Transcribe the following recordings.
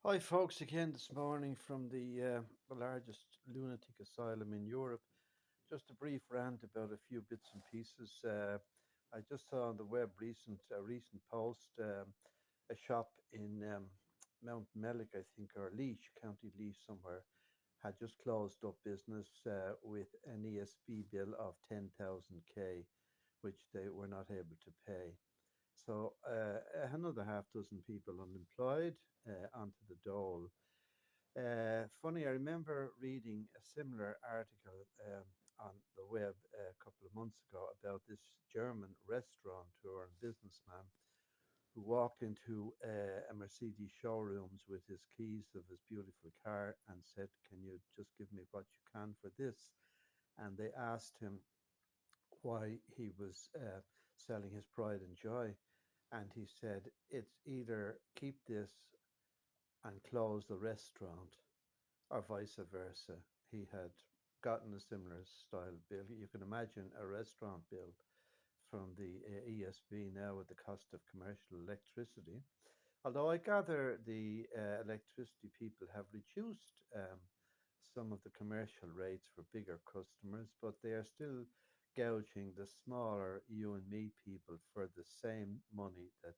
Hi, folks, again this morning from the largest lunatic asylum in Europe. Just a brief rant about a few bits and pieces. I just saw on the web a recent post. A shop in Mount Mellick, I think, or Laois, County Laois somewhere, had just closed up business with an ESB bill of 10,000 K, which they were not able to pay. So another half dozen people unemployed onto the dole. Funny, I remember reading a similar article on the web a couple of months ago about this German restaurateur and businessman who walked into a Mercedes showrooms with his keys of his beautiful car and said, "Can you just give me what you can for this?" And they asked him why he was selling his pride and joy. And he said, "It's either keep this and close the restaurant or vice versa." He had gotten a similar style bill. You can imagine a restaurant bill from the ESB now with the cost of commercial electricity. Although I gather the electricity people have reduced some of the commercial rates for bigger customers, but they are still gouging the smaller you and me people for the same money that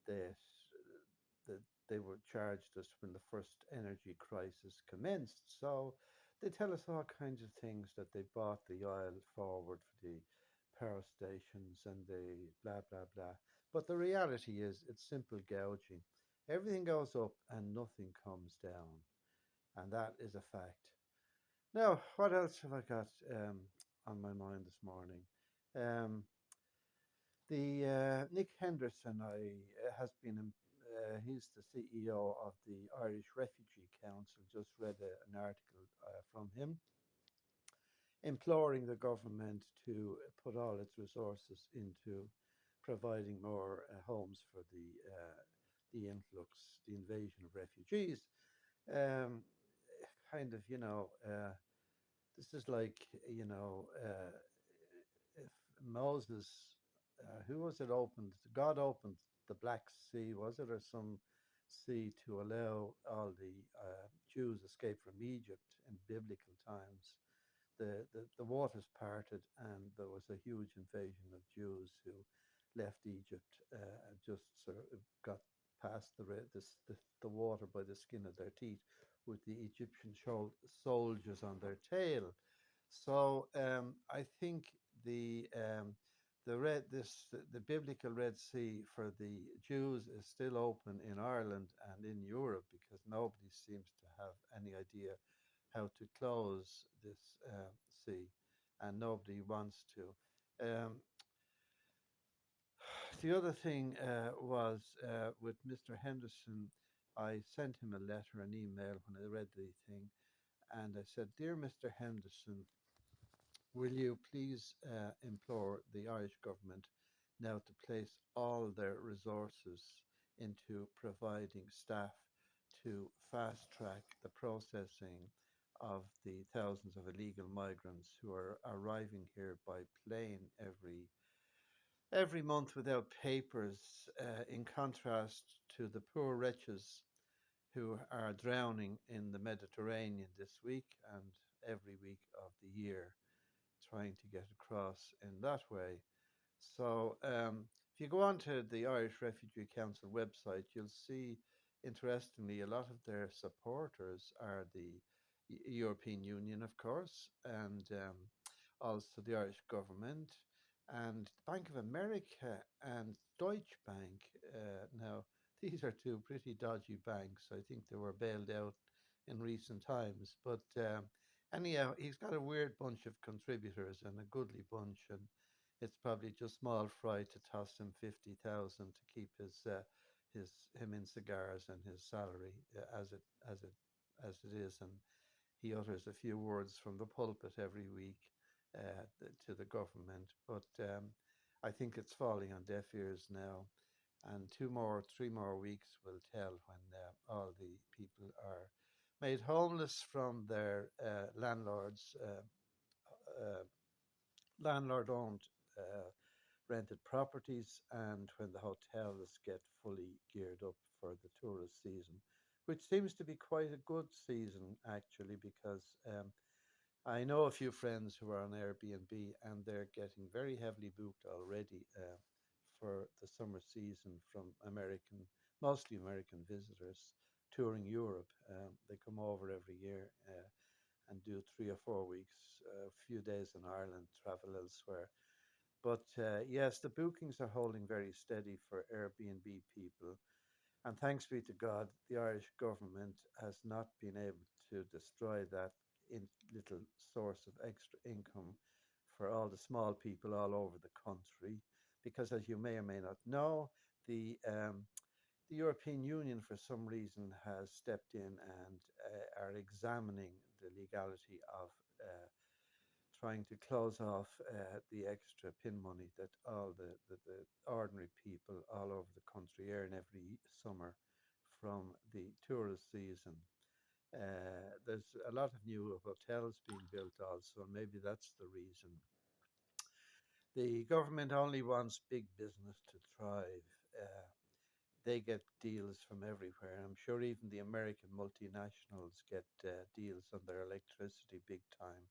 that they were charged us when the first energy crisis commenced. So they tell us all kinds of things, that they bought the oil forward for the power stations and the blah blah blah. But the reality is it's simple gouging. Everything goes up and nothing comes down, and that is a fact. Now, what else have I got on my mind this morning? Um, the Nick Henderson has been he's the CEO of the Irish Refugee Council. Just read an article from him imploring the government to put all its resources into providing more homes for the influx, the invasion of refugees. Um, kind of, this is like, if Moses, who was it opened? God opened the Black Sea, was it, or some sea to allow all the Jews escape from Egypt in biblical times. The waters parted, and there was a huge invasion of Jews who left Egypt and just sort of got past the water by the skin of their teeth, with the Egyptian soldiers on their tail. So I think the biblical Red Sea for the Jews is still open in Ireland and in Europe, because nobody seems to have any idea how to close this sea, and nobody wants to. Um, the other thing was with Mr. Henderson. I sent him a letter, an email, when I read the thing, and I said, "Dear Mr. Henderson, will you please implore the Irish government now to place all their resources into providing staff to fast track the processing of the thousands of illegal migrants who are arriving here by plane every month without papers, in contrast to the poor wretches who are drowning in the Mediterranean this week and every week of the year, trying to get across in that way." So, if you go on to the Irish Refugee Council website, you'll see, interestingly, a lot of their supporters are the European Union, of course, and also the Irish government, and the Bank of America and Deutsche Bank. Now, these are two pretty dodgy banks. I think they were bailed out in recent times. But anyhow, he's got a weird bunch of contributors, and a goodly bunch, and it's probably just small fry to toss him 50,000 to keep his him in cigars and his salary as it is, and he utters a few words from the pulpit every week to the government. But I think it's falling on deaf ears now, and 3 more weeks will tell when all the people are made homeless from their uh, landlord-owned uh, rented properties, and when the hotels get fully geared up for the tourist season. which seems to be quite a good season actually, because I know a few friends who are on Airbnb and they're getting very heavily booked already for the summer season from mostly American visitors touring Europe. They come over every year and do 3 or 4 weeks, a few days in Ireland, travel elsewhere. But yes, the bookings are holding very steady for Airbnb people. And thanks be to God, the Irish government has not been able to destroy that little source of extra income for all the small people all over the country. Because, as you may or may not know, the European Union, for some reason, has stepped in and are examining the legality of trying to close off the extra pin money that all the ordinary people all over the country earn every summer from the tourist season. There's a lot of new hotels being built also, and maybe that's the reason. The government only wants big business to thrive. They get deals from everywhere. I'm sure even the American multinationals get deals on their electricity big time.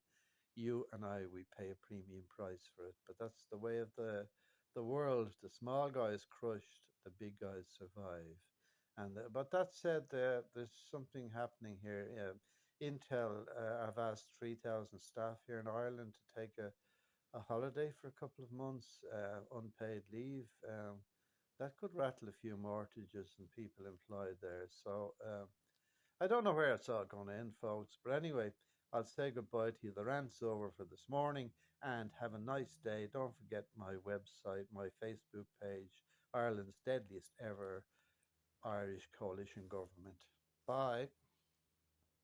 You and I, we pay a premium price for it, but that's the way of the world. The small guys crushed, the big guys survive. And but that said, there's something happening here. Intel, I've asked 3,000 staff here in Ireland to take a holiday for a couple of months, unpaid leave. That could rattle a few mortgages and people employed there. So I don't know where it's all going to end, folks. But anyway, I'll say goodbye to you. The rant's over for this morning and have a nice day. Don't forget my website, my Facebook page, Ireland's Deadliest Ever Irish Coalition Government. Bye.